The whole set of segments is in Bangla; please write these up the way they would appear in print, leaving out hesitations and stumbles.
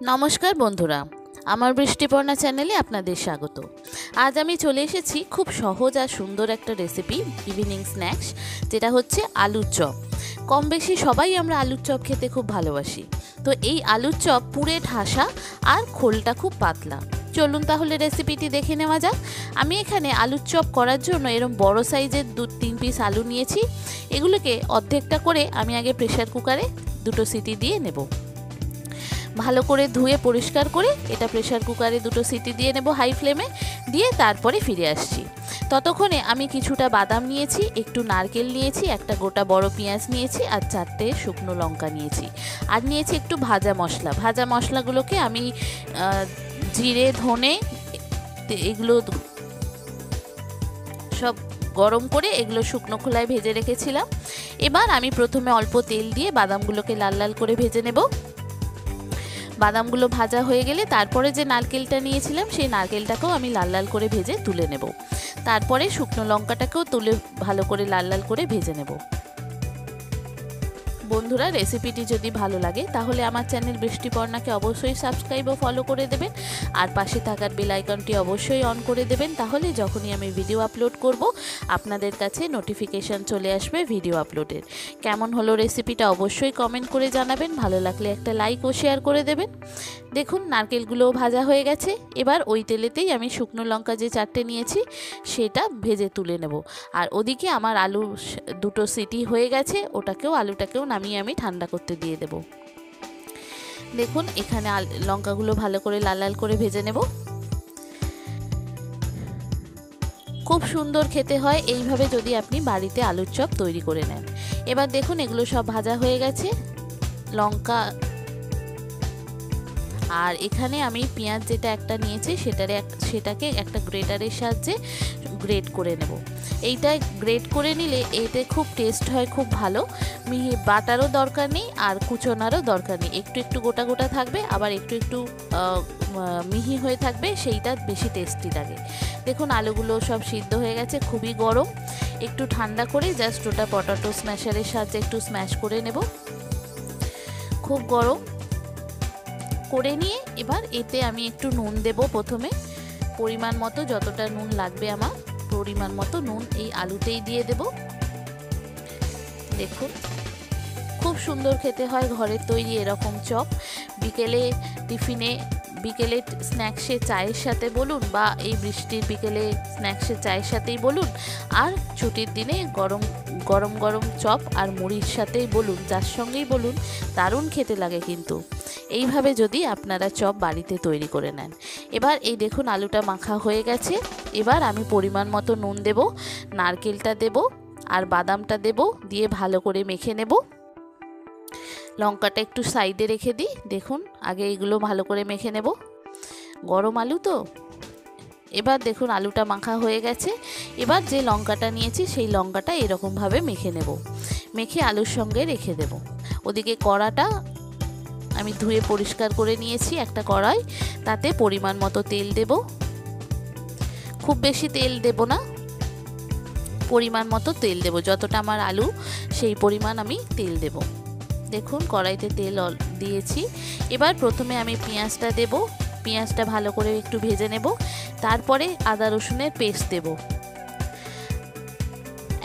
নমস্কার বন্ধুরা, আমার বৃষ্টিপর্ণা চ্যানেলে আপনাদের স্বাগত। আজ আমি চলে এসেছি খুব সহজ আর সুন্দর একটা রেসিপি, ইভিনিং স্ন্যাক্স, যেটা হচ্ছে আলুর চপ। কম বেশি সবাই আমরা আলুর চপ খেতে খুব ভালোবাসি। তো এই আলুর চপ পুরে ঠাসা আর খোলটা খুব পাতলা। চলুন তাহলে রেসিপিটি দেখে নেওয়া যাক। আমি এখানে আলুর চপ করার জন্য এরকম বড় সাইজের 2-3 পিস আলু নিয়েছি। এগুলোকে অর্ধেকটা করে আমি আগে প্রেসার কুকারে 2 সিটি দিয়ে নেব। ভালো করে ধুয়ে পরিষ্কার করে এটা প্রেসার কুকারে 2 সিটি দিয়ে নেব হাই ফ্লেমে, দিয়ে তারপরে ফিরে আসছি। ততক্ষণে আমি কিছুটা বাদাম নিয়েছি, একটু নারকেল নিয়েছি, একটা গোটা বড় পেঁয়াজ নিয়েছি আর 4টে শুকনো লঙ্কা নিয়েছি। আর নিয়েছি একটু ভাজা মশলা। ভাজা মশলাগুলোকে আমি জিরে, ধনে এগুলো সব গরম করে এগুলো শুকনো খোলায় ভেজে রেখেছিলাম। এবার আমি প্রথমে অল্প তেল দিয়ে বাদামগুলোকে লাল লাল করে ভেজে নেব। বাদামগুলো ভাজা হয়ে গেলে তারপরে যে নারকেলটা নিয়েছিলাম সেই নারকেলটাকেও আমি লাল লাল করে ভেজে তুলে নেব। তারপরে শুকনো লঙ্কাটাকেও তুলে ভালো করে লাল লাল করে ভেজে নেব। বন্ধুরা, রেসিপিটি যদি ভালো লাগে তাহলে আমার চ্যানেল বৃষ্টিপর্ণাকে অবশ্যই সাবস্ক্রাইব ও ফলো করে দেবেন, আর পাশে থাকার বেল আইকনটি অবশ্যই অন করে দেবেন। তাহলে যখনই আমি ভিডিও আপলোড করব আপনাদের কাছে নোটিফিকেশান চলে আসবে ভিডিও আপলোডের। কেমন হলো রেসিপিটা অবশ্যই কমেন্ট করে জানাবেন, ভালো লাগলে একটা লাইক ও শেয়ার করে দেবেন। দেখুন নারকেলগুলোও ভাজা হয়ে গেছে। এবার ওই তেলেতেই আমি শুকনো লঙ্কা যে 4টে নিয়েছি সেটা ভেজে তুলে নেব। আর ওদিকে আমার আলু 2 সিটি হয়ে গেছে, আলুটাকেও নামিয়ে আমি ঠান্ডা করতে দিয়ে দেব। দেখুন এখানে লঙ্কাগুলো ভালো করে লাল লাল করে ভেজে নেব। খুব সুন্দর খেতে হয় এইভাবে যদি আপনি বাড়িতে আলুর চপ তৈরি করে নেন। এবার দেখুন এগুলো সব ভাজা হয়ে গেছে, লঙ্কা। আর এখানে আমি পেঁয়াজ যেটা একটা নিয়েছি সেটাকে একটা গ্রেটারের সাহায্যে গ্রেট করে নেব। এইটা গ্রেট করে নিলে এতে খুব টেস্ট হয়, খুব ভালো। মিহি বাটারও দরকার নেই আর কুচোনারও দরকার নেই। একটু একটু গোটা গোটা থাকবে, আবার একটু একটু মিহি হয়ে থাকবে, সেইটা বেশি টেস্টি লাগে। দেখুন আলুগুলো সব সিদ্ধ হয়ে গেছে, খুবই গরম। একটু ঠান্ডা করে জাস্ট ওটা পটাটো স্ম্যাশারের সাহায্যে একটু স্ম্যাশ করে নেব। খুব গরম করে নিয়ে এবার এতে আমি একটু নুন দেব। প্রথমে পরিমাণ মতো, যতটা নুন লাগবে আমার পরিমাণ মতো নুন এই আলুতেই দিয়ে দেব। দেখুন খুব সুন্দর খেতে হয় ঘরের তৈরি এরকম চপ। বিকেলে টিফিনে, বিকেলে স্ন্যাক্সে চায়ের সাথে বলুন, বা এই বৃষ্টির বিকেলে স্ন্যাক্সে চায়ের সাথেই বলুন, আর ছুটির দিনে গরম গরম গরম চপ আর মুড়ির সাথেই বলুন, যার সঙ্গেই বলুন, দারুণ খেতে লাগে কিন্তু। এইভাবে যদি আপনারা চপ বাড়িতে তৈরি করে নেন। এবার এই দেখুন আলুটা মাখা হয়ে গেছে। এবার আমি পরিমাণ মতো নুন দেব, নারকেলটা দেব আর বাদামটা দেব, দিয়ে ভালো করে মেখে নেব। লঙ্কাটা একটু সাইডে রেখে দিই। দেখুন আগে এগুলো ভালো করে মেখে নেব, গরম আলু তো। এবার দেখুন আলুটা মাখা হয়ে গেছে। এবার যে লঙ্কাটা নিয়েছি সেই লঙ্কাটা এরকমভাবে মেখে নেব, মেখে আলুর সঙ্গে রেখে দেব। ওদিকে কড়াটা আমি ধুয়ে পরিষ্কার করে নিয়েছি, একটা কড়াই, তাতে পরিমাণ মতো তেল দেব। খুব বেশি তেল দেব না, পরিমাণ মতো তেল দেব। যতটা আমার আলু সেই পরিমাণ আমি তেল দেব। দেখুন কড়াইতে তেল দিয়েছি। এবার প্রথমে আমি পেঁয়াজটা দেব। পেঁয়াজটা ভালো করে একটু ভেজে নেব। তারপরে আদা রসুনের পেস্ট দেব,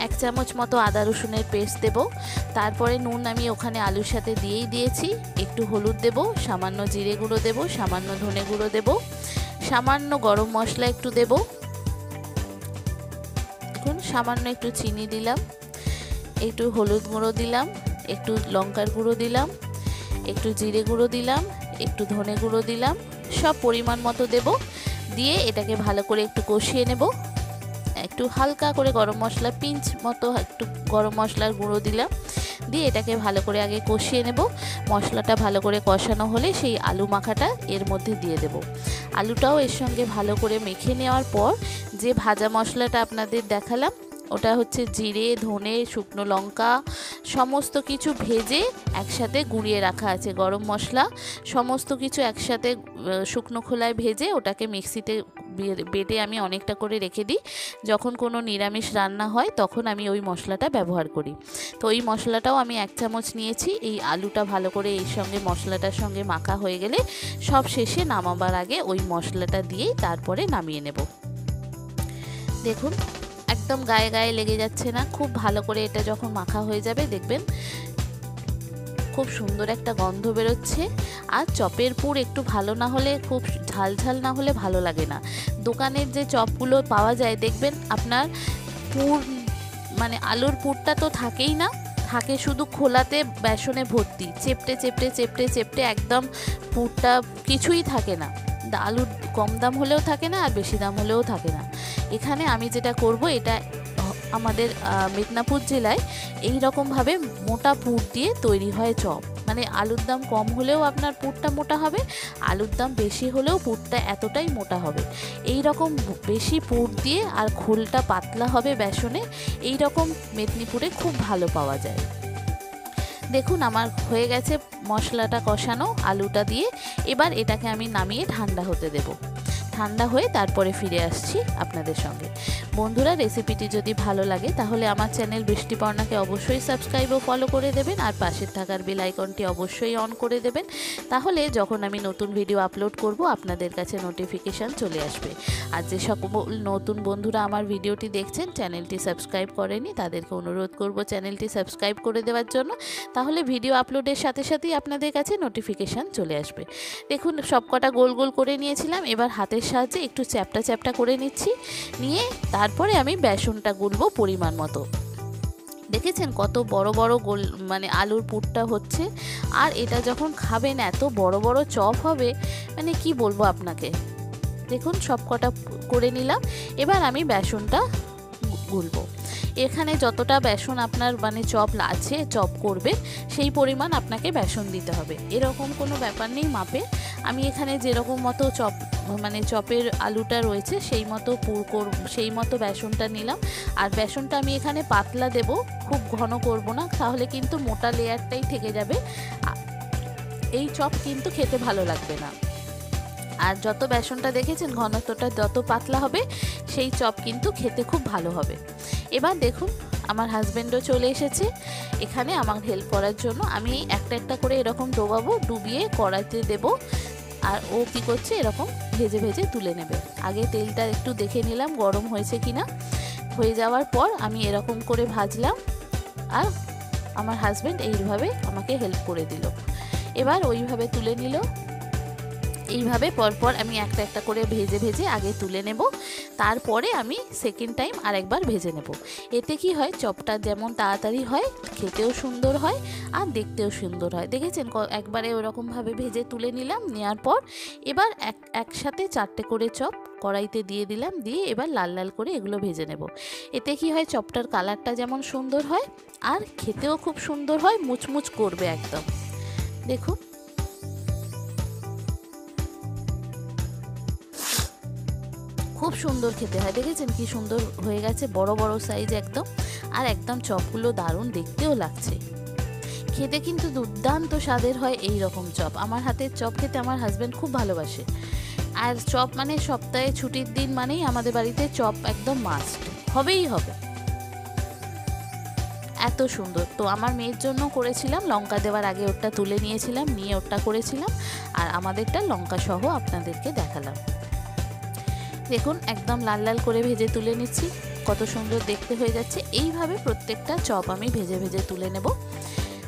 1 চামচ মতো আদা রসুনের পেস্ট দেব। তারপরে নুন আমি ওখানে আলুর সাথে দিয়েই দিয়েছি। একটু হলুদ দেব, সামান্য জিরে গুঁড়ো দেব, সামান্য ধনে গুঁড়ো দেব, সামান্য গরম মশলা একটু দেব। দেখুন সামান্য একটু চিনি দিলাম, একটু হলুদ গুঁড়ো দিলাম, একটু লঙ্কার গুঁড়ো দিলাম, একটু জিরে গুঁড়ো দিলাম, একটু ধনে গুঁড়ো দিলাম, সব পরিমাণ মতো দেব। দিয়ে এটাকে ভালো করে একটু কষিয়ে নেব। একটু হালকা করে গরম মশলা, পিঞ্চ মতো একটু গরম মশলার গুঁড়ো দিলাম, দিয়ে এটাকে ভালো করে আগে কষিয়ে নেব। মশলাটা ভালো করে কষানো হলে সেই আলু মাখাটা এর মধ্যে দিয়ে দেব। আলুটাও এর সঙ্গে ভালো করে মেখে নেওয়ার পর যে ভাজা মশলাটা আপনাদের দেখালাম ওটা হচ্ছে জিরে, ধনে, শুকনো লঙ্কা সমস্ত কিছু ভেজে একসাথে গুঁড়িয়ে রাখা আছে। গরম মশলা সমস্ত কিছু একসাথে শুকনো খোলায় ভেজে ওটাকে মিক্সিতে বেটে আমি অনেকটা করে রেখে দিই। যখন কোনো নিরামিষ রান্না হয় তখন আমি ওই মশলাটা ব্যবহার করি। তো ওই মশলাটাও আমি 1 চামচ নিয়েছি। এই আলুটা ভালো করে এর সঙ্গে মশলাটার সঙ্গে মাখা হয়ে গেলে সব শেষে নামাবার আগে ওই মশলাটা দিয়েই তারপরে নামিয়ে নেব। দেখুন একদম গায়ে গায়ে লেগে যাচ্ছে না। খুব ভালো করে এটা যখন মাখা হয়ে যাবে দেখবেন খুব সুন্দর একটা গন্ধ বেরোচ্ছে। আর চপের পুর একটু ভালো না হলে, খুব ঝাল ঝাল না হলে ভালো লাগে না। দোকানের যে চপগুলো পাওয়া যায় দেখবেন আপনার পুর মানে আলুর পুরটা তো থাকেই না, থাকে শুধু খোলাতে বেসনে ভর্তি, চেপটে চেপটে চেপটে চেপটে একদম পুরটা কিছুই থাকে না। আলুর কম দাম হলেও থাকে না আর বেশি দাম হলেও থাকে না। এখানে আমি যেটা করব, এটা আমাদের মেদিনীপুর জেলায় এই রকমভাবে মোটা পুর দিয়ে তৈরি হয় চপ। মানে আলুর দাম কম হলেও আপনার পুরটা মোটা হবে, আলুর দাম বেশি হলেও পুরটা এতটাই মোটা হবে। এই রকম বেশি পুর দিয়ে আর খোলটা পাতলা হবে বেসনে, এই রকম মেদিনীপুরে খুব ভালো পাওয়া যায়। দেখুন আমার হয়ে গেছে মশলাটা কষানো আলুটা দিয়ে। এবার এটাকে আমি নামিয়ে ঠান্ডা হতে দেব। ঠান্ডা হয়ে তারপরে ফিরে আসছি আপনাদের সঙ্গে। বন্ধুরা, রেসিপিটি যদি ভালো লাগে তাহলে আমার চ্যানেল বৃষ্টিপর্ণাকে অবশ্যই সাবস্ক্রাইব ও ফলো করে দেবেন, আর পাশের থাকার বেল আইকনটি অবশ্যই অন করে দেবেন। তাহলে যখন আমি নতুন ভিডিও আপলোড করব আপনাদের কাছে নোটিফিকেশান চলে আসবে। আর যে সকল নতুন বন্ধুরা আমার ভিডিওটি দেখছেন চ্যানেলটি সাবস্ক্রাইব করেনি, তাদেরকে অনুরোধ করব চ্যানেলটি সাবস্ক্রাইব করে দেওয়ার জন্য। তাহলে ভিডিও আপলোডের সাথে সাথেই আপনাদের কাছে নোটিফিকেশান চলে আসবে। দেখুন সবকটা গোল গোল করে নিয়েছিলাম। এবার হাতের সাহায্যে একটু চ্যাপটা চ্যাপটা করে নিচ্ছি। নিয়ে তারপরে আমি বেসনটা গুলবো পরিমাণ মতো। দেখেছেন কত বড় বড় গোল মানে আলুর পুরটা হচ্ছে। আর এটা যখন খাবেন এত বড় বড় চপ হবে, মানে কি বলবো আপনাকে। দেখুন সবকটা করে নিলাম। এবার আমি বেসনটা গুলবো। এখানে যতটা বেসন আপনার মানে চপ আছে, চপ করবে সেই পরিমাণ আপনাকে বেসন দিতে হবে। এরকম কোনো ব্যাপার নেই মাপে। আমি এখানে যেরকম মতো চপ মানে চপের আলুটা রয়েছে সেই মতো বেসনটা নিলাম। আর বেসনটা আমি এখানে পাতলা দেব, খুব ঘন করব না, তাহলে কিন্তু মোটা লেয়ারটাই থেকে যাবে। এই চপ কিন্তু খেতে ভালো লাগবে না। আর যত বেসনটা দেখেছেন ঘনত্বটা যত পাতলা হবে সেই চপ কিন্তু খেতে খুব ভালো হবে। এবার দেখুন আমার হাজব্যান্ডও চলে এসেছে এখানে আমার হেল্প করার জন্য। আমি একটা একটা করে এরকম ডোবাবো, ডুবিয়ে কড়াইতে দেব। আর ও কি করছে এরকম ভেজে ভেজে তুলে নেবে। আগে তেলটা একটু দেখে নিলাম গরম হয়েছে কিনা। হয়ে যাওয়ার পর আমি এরকম করে ভাজলাম, আর আমার হাজব্যান্ড এইভাবে আমাকে হেল্প করে দিল। এবার ওইভাবে তুলে নিল। এইভাবে পরপর আমি একটা একটা করে ভেজে ভেজে আগে তুলে নেব, তারপরে আমি সেকেন্ড টাইম আরেকবার ভেজে নেব। এতে কি হয়, চপটা যেমন তাড়াতাড়ি হয়, খেতেও সুন্দর হয় আর দেখতেও সুন্দর হয়। দেখেছেন একবারে ওরকমভাবে ভেজে তুলে নিলাম। নেওয়ার পর এবার একসাথে 4টে করে চপ কড়াইতে দিয়ে দিলাম। দিয়ে এবার লাল লাল করে এগুলো ভেজে নেব। এতে কি হয়, চপটার কালারটা যেমন সুন্দর হয় আর খেতেও খুব সুন্দর হয়, মুচমুচ করবে একদম। দেখুন খুব সুন্দর খেতে হয়। দেখেছেন কি সুন্দর হয়ে গেছে, বড় বড় সাইজ একদম। আর একদম চপগুলো দারুণ দেখতেও লাগছে। খেতে কিন্তু দুর্দান্ত স্বাদের হয় এই রকম চপ। আমার হাতের চপ খেতে আমার হাজব্যান্ড খুব ভালোবাসে। আর চপ মানে সপ্তাহে ছুটির দিন মানেই আমাদের বাড়িতে চপ একদম মাস্ট, হবেই হবে। এত সুন্দর। তো আমার মেয়ের জন্য করেছিলাম, লঙ্কা দেওয়ার আগে ওটা তুলে নিয়েছিলাম, নিয়ে ওটা করেছিলাম। আর আমাদেরটা লঙ্কা সহ আপনাদেরকে দেখালাম। দেখুন একদম লাল লাল করে ভেজে তুলে নিচ্ছি, কত সুন্দর দেখতে হয়ে যাচ্ছে। এইভাবে প্রত্যেকটা চপ আমি ভেজে ভেজে তুলে নেব।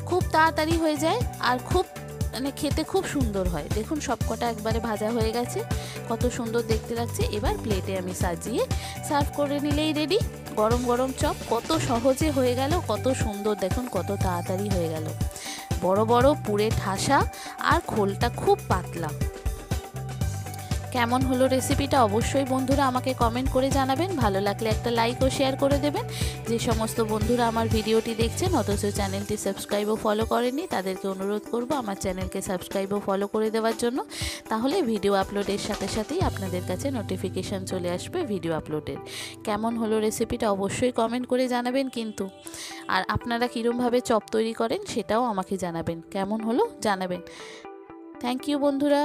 খুব তাড়াতাড়ি হয়ে যায় আর খুব মানে খেতে খুব সুন্দর হয়। দেখুন সবকটা একবারে ভাজা হয়ে গেছে, কত সুন্দর দেখতে লাগছে। এবার প্লেটে আমি সাজিয়ে সার্ভ করে নিলেই রেডি। গরম গরম চপ কত সহজে হয়ে গেল, কত সুন্দর, দেখুন কত তাড়াতাড়ি হয়ে গেল। বড় বড় পুরে ঠাসা আর খোলটা খুব পাতলা। কেমন হলো রেসিপিটা অবশ্যই বন্ধুরা আমাকে কমেন্ট করে জানাবেন। ভালো লাগলে একটা লাইক ও শেয়ার করে দেবেন। যে সমস্ত বন্ধুরা আমার ভিডিওটি দেখছেন অথচ চ্যানেলটি সাবস্ক্রাইব ও ফলো করেননি, তাদেরকে অনুরোধ করব আমার চ্যানেলকে সাবস্ক্রাইব ও ফলো করে দেওয়ার জন্য। তাহলে ভিডিও আপলোডের সাথে সাথেই আপনাদের কাছে নোটিফিকেশান চলে আসবে ভিডিও আপলোডের। কেমন হলো রেসিপিটা অবশ্যই কমেন্ট করে জানাবেন কিন্তু। আর আপনারা কীরমভাবে চপ তৈরি করেন সেটাও আমাকে জানাবেন, কেমন হলো জানাবেন। থ্যাংক ইউ বন্ধুরা।